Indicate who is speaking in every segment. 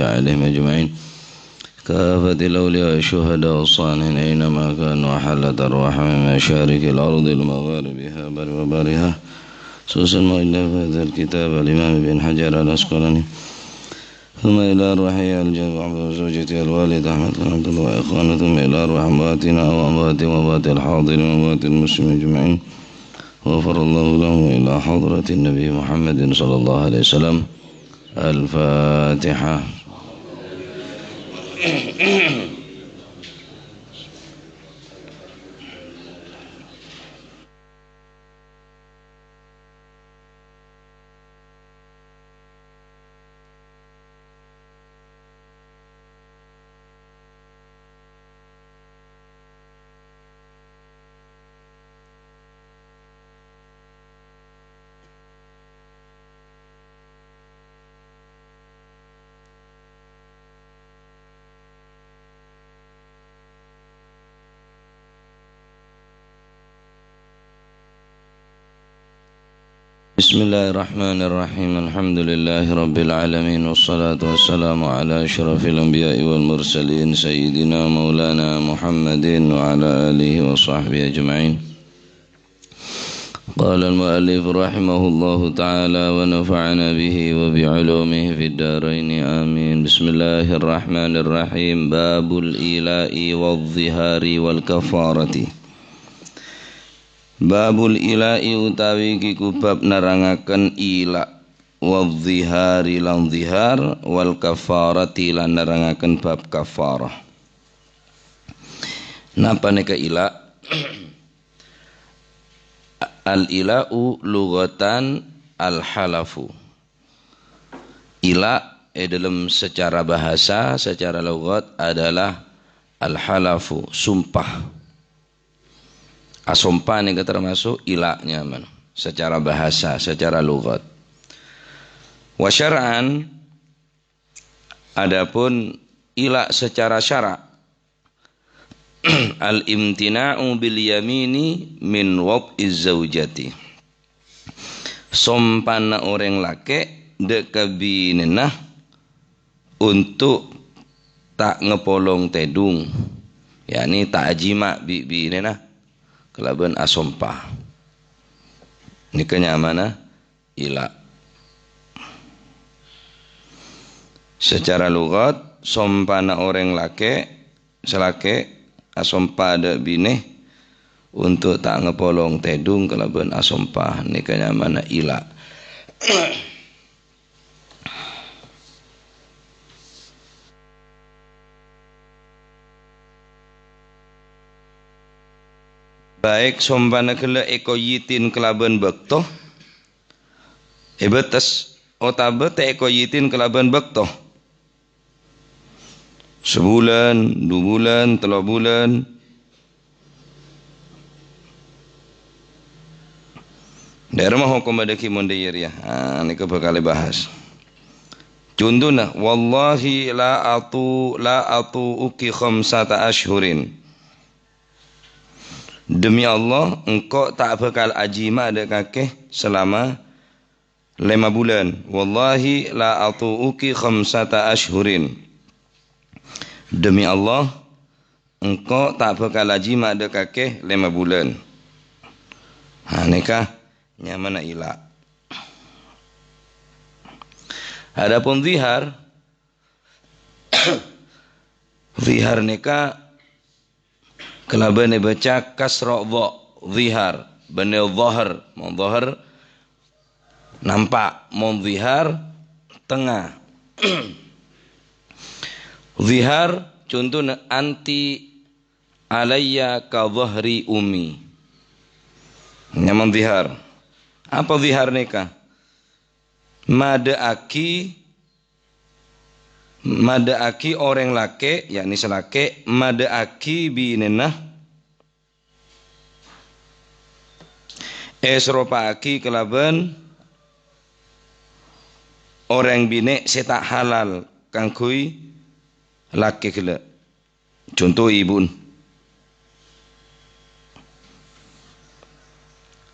Speaker 1: عليهم أجمعين كافة الأولياء الشهداء والصالحين أينما كانوا وحلت أرواحهم من مشارق الأرض المغاربها بر وبرها خصوصا مؤلف هذا الكتاب الإمام ابن حجر العسقلاني ثم إلى أرواح الجميع وزوجته الوالد أحمد بن عبد الله وإخوانه ثم إلى أرواح أمواتنا وأموات الحاضرين وأموات المسلمين أجمعين غفر الله لهم إلى حضرة النبي محمد صلى الله عليه وسلم. الفاتحة. Bismillahirrahmanirrahim. Alhamdulillahi rabbil alamin wassalatu wassalamu ala asyrafil anbiya'i wal mursalin sayyidina maulana Muhammadin wa ala alihi wa sahbihi ajma'in. Qala al-muallif rahimahullahu ta'ala wa nafa'ana bihi wa bi'ulumihi fid dharain amin. Bismillahirrahmanirrahim. Babul ila'i wadh-dhihari wal kafarati. Babul ila'i utawi kiku bab nerangaken ila wadh-dhihari lan dhihar wal kafarati lan nerangaken bab kafarah. Napa nika ila? Al ila'u lughatan al halafu. Ila dalam secara bahasa, secara lughat adalah al halafu, sumpah. Asumpah ini termasuk ilaknya man, secara bahasa, secara lughat. Wa syar'an, adapun ilak secara syara' al-imtina'u bil yamini min wab'iz zaujati. Sompana orang laki dek kabinenah untuk tak ngepolong tedung, yakni tak jima binenah kelaban asompah. Ini kenyamanan ila. Secara lughat sompana orang laki selake asompah ada bine untuk tak ngepolong tedung kelaban asompah. Ini kenyamanan ila. Baik sompana kela eko yitin kelaban bekto betes otabe te eko yitin kelaban bekto sebulan, 2 bulan, 3 bulan daerah mah hukum ada kimun dayer ya. Ini bakal bahas contohnya wallahi la atu uki khamsata ashhurin. Demi Allah, engkau tak bakal ajima ada kakek selama 5 bulan. Wallahi la atu'uki khamsata ashhurin. Demi Allah, engkau tak bakal ajima ada kakek 5 bulan. Nikah nyamana ila. Adapun zihar, zihar nikah kelaban baca kasra dha zihar bani dhahar mon dhahar nampak mon zihar tengah. Zihar contohnya anti alayya ka dhahri ummi. Nyaman zihar. Apa zihar nikah? Madaaki orang laki, yakni selake, madaaki binenah esropaaki kelaban orang bine setak halal kangkui laki kela. Contoh ibun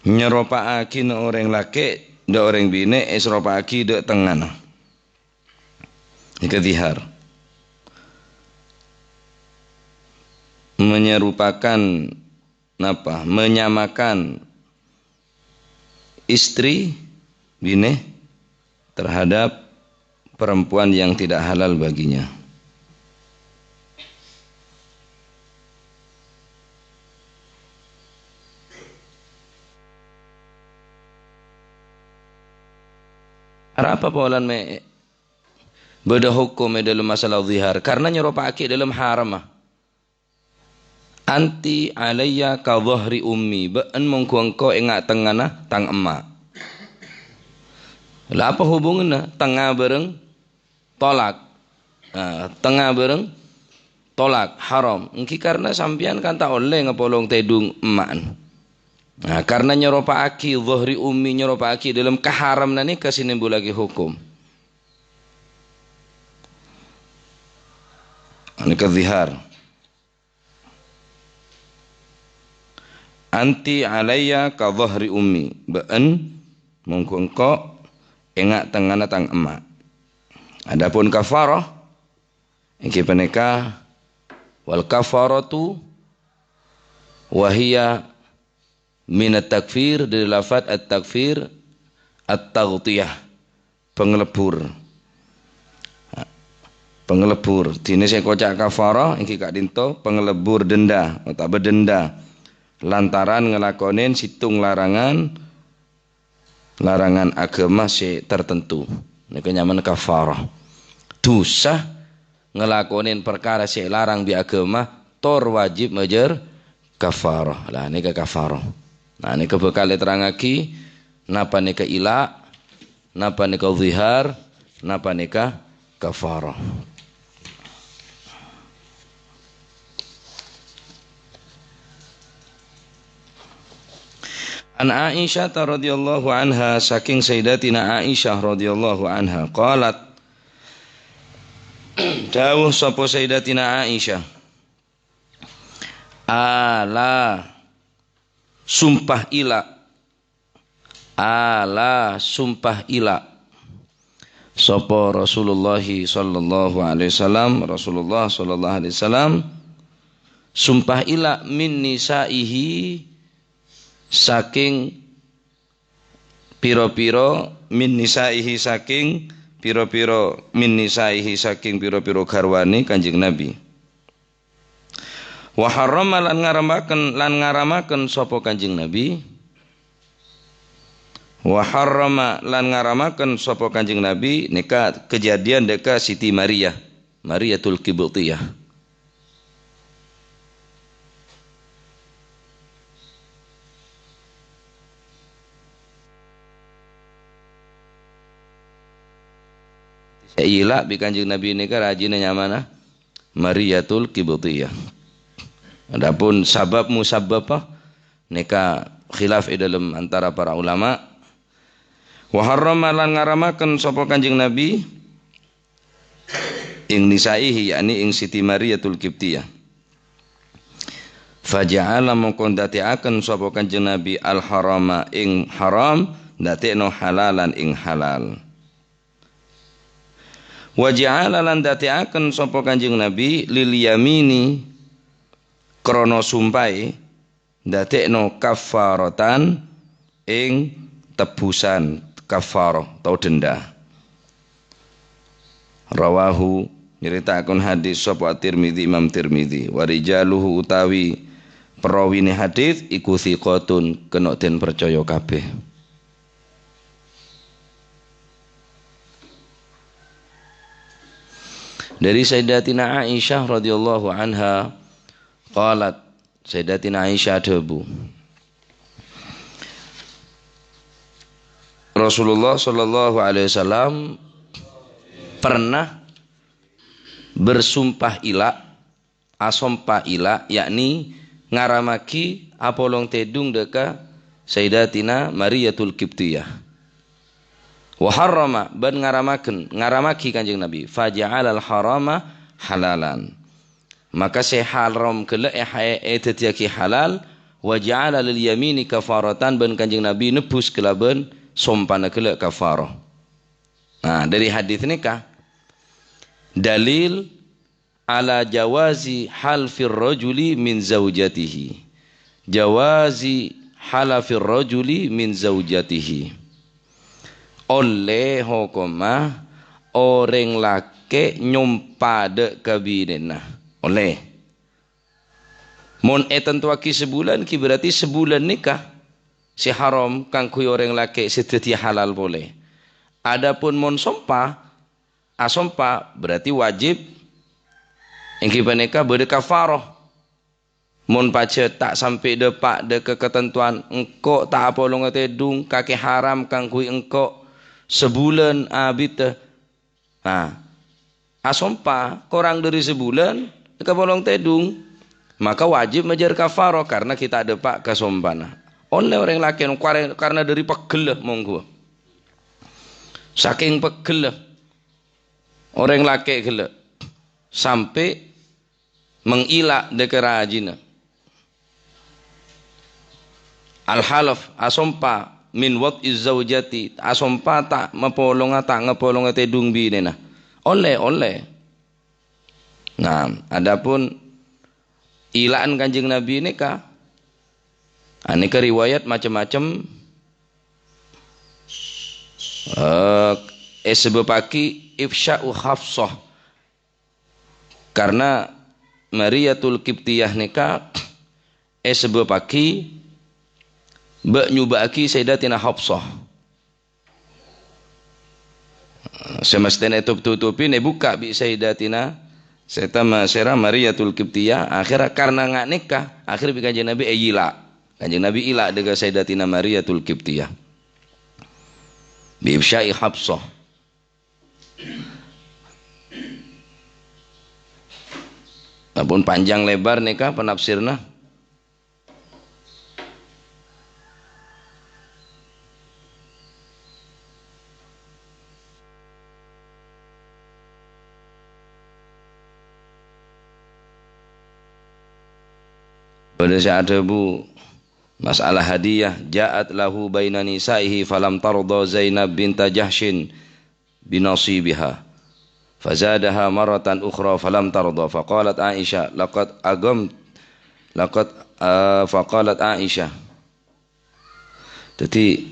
Speaker 1: nyeropaaki orang laki, da orang bine esropaaki da tengah. Ini zihar. Menyerupakan apa? Menyamakan istri bini terhadap perempuan yang tidak halal baginya. Apa polan me beda hukum dalam masalah zihar karena nyeropake dalam haram. Anti alayya ka dhahri ummi ba'an mongko ingat tengana tang emak. Lah apa hubungannya tengah bareng tolak. Tengah bareng tolak haram. Engki karena sampean kan tak oleh ngepolong tedung emak. Nah, karena nyeropaki dhahri ummi nyeropaki dalam keharam nani kasih nimbul lagi hukum. Ini kezihar. Anti alayya ka dhahri ummi ba'an mongko ingat tengana tang emak. Adapun kafarah iki peneka wal kafaratu wahia min at-takfir dari lafaz at-takfir at-taghtiyah pengelebur. Pengelebur dene sing kocak kafarah iki kak dinto pengelebur denda atau berdenda lantaran ngelakonin situng larangan agama si tertentu. Niku nyaman kafarah. Dosa ngelakonin perkara si larang di agama tor wajib majer kafarah. Lah nika kafarah. Nah nika bekal terangaki napa nika ila, napa nika zihar, napa nika kafarah. An Aisyah radhiyallahu anha saking Sayyidatina Aisyah radhiyallahu anha qalat dawuh sapa Sayyidatina Aisyah ala sumpah ila sapa Rasulullah sallallahu alaihi wasallam Rasulullah sallallahu alaihi wasallam sumpah ila min nisaihi saking piro-piro min nisaihi saking piro-piro min nisaihi saking piro-piro garwane Kanjeng Nabi. Wa harrama lan ngaramaken sapa Kanjeng Nabi. Wa harrama lan ngaramaken sapa Kanjeng Nabi nika kejadian deka Siti Mariyatul Qibtiyah. Ila bi Kanjeng Nabi ini kan rajinnya mana? Mariyatul Qibtiyah. Adapun sabab musababah nika khilaf dalam antara para ulama. Wa harrama lan ngaramaken sapa Kanjeng Nabi ing nisaihi yakni ing Siti Mariyatul Qibtiyah. Faja'ala mongko ndadekaken sapa Kanjeng Nabi al harama ing haram ndadekno halalan ing halal. Wa ja'ala lan dadekaken sapa Kanjeng Nabi lil yamini krana sumpahe dadekno kafaratan ing tebusan kafarah atau denda. Rawahu nyeritakan hadis sapa Tirmidzi Imam Tirmidzi wa rijaluhu utawi perawine hadis iku thiqatun kena den percaya kabeh. Dari Sayyidatina Aisyah radhiyallahu anha qalat Sayyidatina Aisyah debu Rasulullah sallallahu alaihi wasallam pernah bersumpah ila asompa ila yakni ngaramaki apolong tedung deka Sayyidatina Mariyatul Qibtiyah. Wa harrama ban ngaramaki Kanjeng Nabi faja'alal harama halalan maka se haram kele etetiaki halal wa ja'ala lil yamini kafaratan ban Kanjeng Nabi nebus kelaben sompana kele kafarah. Nah dari hadis nikah dalil ala jawazi halfir rajuli min zaujatihi. Jawazi halafir rajuli min zaujatihi. Oleh hukumah orang laki nyumpah de kabinena. Oleh. Mon tentuaki sebulan ki berarti sebulan nikah. Si haram kang kui orang laki seteti halal boleh. Adapun mon sompah, asompa berarti wajib engki paneka berkafarah. Mun pace tak sampai depak de ketentuan engkau tak apa long tedung kaki haram kang kui engkau sebulan abita. Asompa kurang dari sebulan ke bolong tedung maka wajib menjar kafarah karena kita depak kesompana. Oleh orang laki karena dari pegel monggo. Saking pegel orang laki gele sampai mengilak de kerajina. Al-halaf asompa min wad'iz zaujati asompa tak mapolong tedung binena. Oleh. Nah, adapun ilaan Kanjeng Nabi ini kah? Aneka riwayat macam-macam. Sebepaki ifsya'u Hafsah. Karena Mariyatul Qibtiyah nikah sebepaki nyubaki Sayyidatina Hafsah. Semestinya tutup-tutupin buka bi Sayyidatina Sayyidatina Mariyatul Qibtiyah. Akhirnya karena nggak nikah, akhirnya bi Kanjeng Nabi ila. Kanjeng Nabi ila dengan Sayyidatina Mariyatul Qibtiyah. Bi ifsya'i Hafsah. Apun panjang lebar nikah penafsirna. Pada saat bu masalah hadiah ja'at lahu baina nisaihi falam tarda Zainab binta Jahshin binasibiha fazadaha maratan ukhra falam tarda faqalat Aisyah faqalat Aisyah. Jadi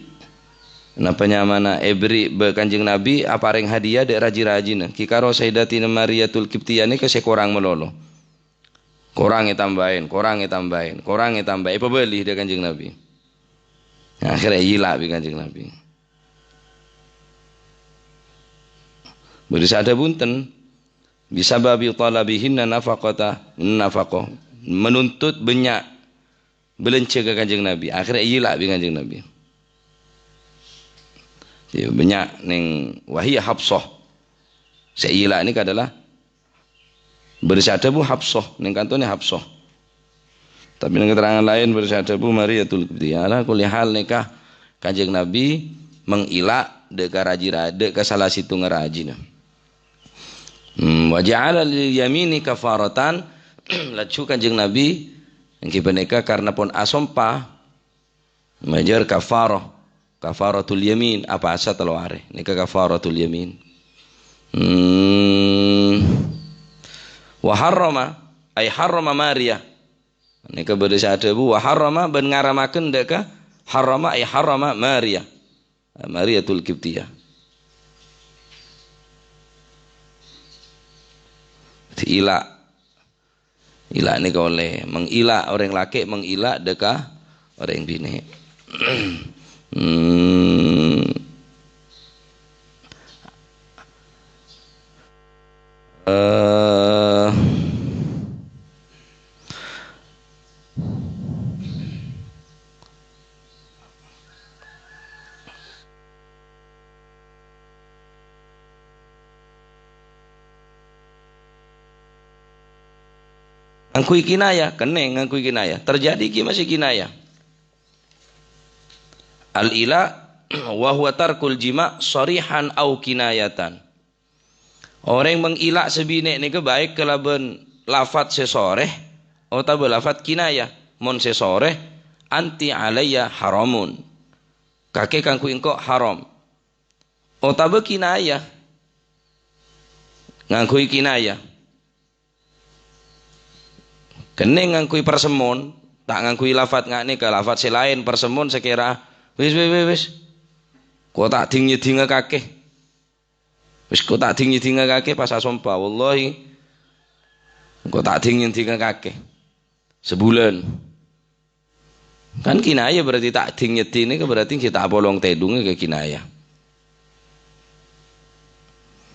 Speaker 1: napanya mana ebri be Kanjeng Nabi apareng hadiah dek raji-rajina kikaro Sayyidatina Mariyatul Qibtiyah ni kese kurang melolo. Kurangnya tambahin. Apa beli dia Kanjeng Nabi? Nah, akhirnya hilak bi Kanjeng Nabi. Berisada bunten bisa babi talabihinna nafaqah menuntut banyak belence ke Kanjeng Nabi. Akhirnya hilak bi Kanjeng Nabi. Dia banyak ning wahiyah Hafsah. Seila ini adalah bersada bu Hafsah, ning kantone Hafsah. Tapi ning keterangan lain bersada bu Mariyatul Qibtiyah. Ala kulli hal nikah Kanjeng Nabi mengilak de karajira de ka salah situ ngarajina. Wa ja'ala lil yamini kafaratan laju Kanjeng Nabi engki beneka karena pun asompa majar kafaratul yamin apa asa telaware nika kafaratul yamin. Wa harrama ay harrama Maria nika bade sada bu wa harrama ben ngaramakeun deka harrama ay harrama Maria Mariyatul Qibtiyah. Ila nika oleh mengila orang laki mengila deka orang bini. Ngakui kinaya, keneng ngakui kinaya. Terjadi ki masih kinaya. Al-ila wa huwa tarkul jima' sharihan au kinayatan. Orang mengilak sebinek ni ke baik kelaban lafat sesoreh atau lafat kinaya. Mon sesoreh anti alayya haramun. Kakek kangku engkau haram. Atau kinaya. ngangkui kinaya. Kene ngangkui persemon, tak ngangkui lafat ngane ke lafat selain persemon sekira wis. Kok tak ding kakeh. Wis kok tak ding kakeh pas asompa wallahi. Kok tak ding kakeh. Sebulan. Kan kinaya berarti tak ding ini berarti kita bolong tedungnya ke kinaya.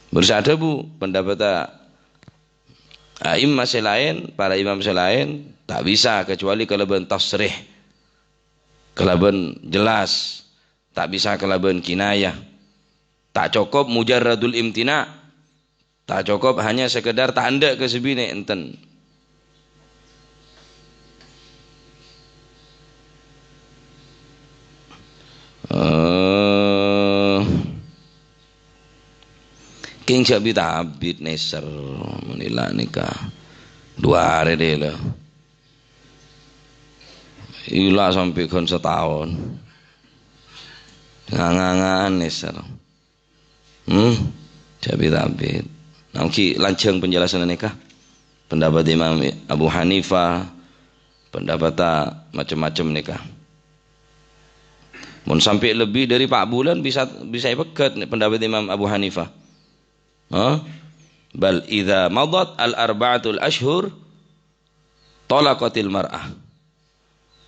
Speaker 1: Bersada bu pendapat imam selain, para imam selain tak bisa kecuali kalaban tasrih, kalaban jelas, tak bisa kalaban kinayah, tak cukup mujarradul imtina, tak cukup hanya sekedar tanda ke sebine enten. King Syabi tabit neser menila nikah 2 hari deh lah. Ilah sampai kon setahun. Ngangan neser. Syabi tabit. Namki lanceng penjelasan nikah. Pendapat Imam Abu Hanifah, pendapat macam-macam nikah. Mun sampai lebih dari 4 bulan bisa pekat pendapat Imam Abu Hanifah. Bal idza madat al arba'atul ashhur talaqatil mar'ah.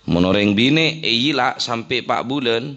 Speaker 1: Menoreng bini iyila sampai 4 bulan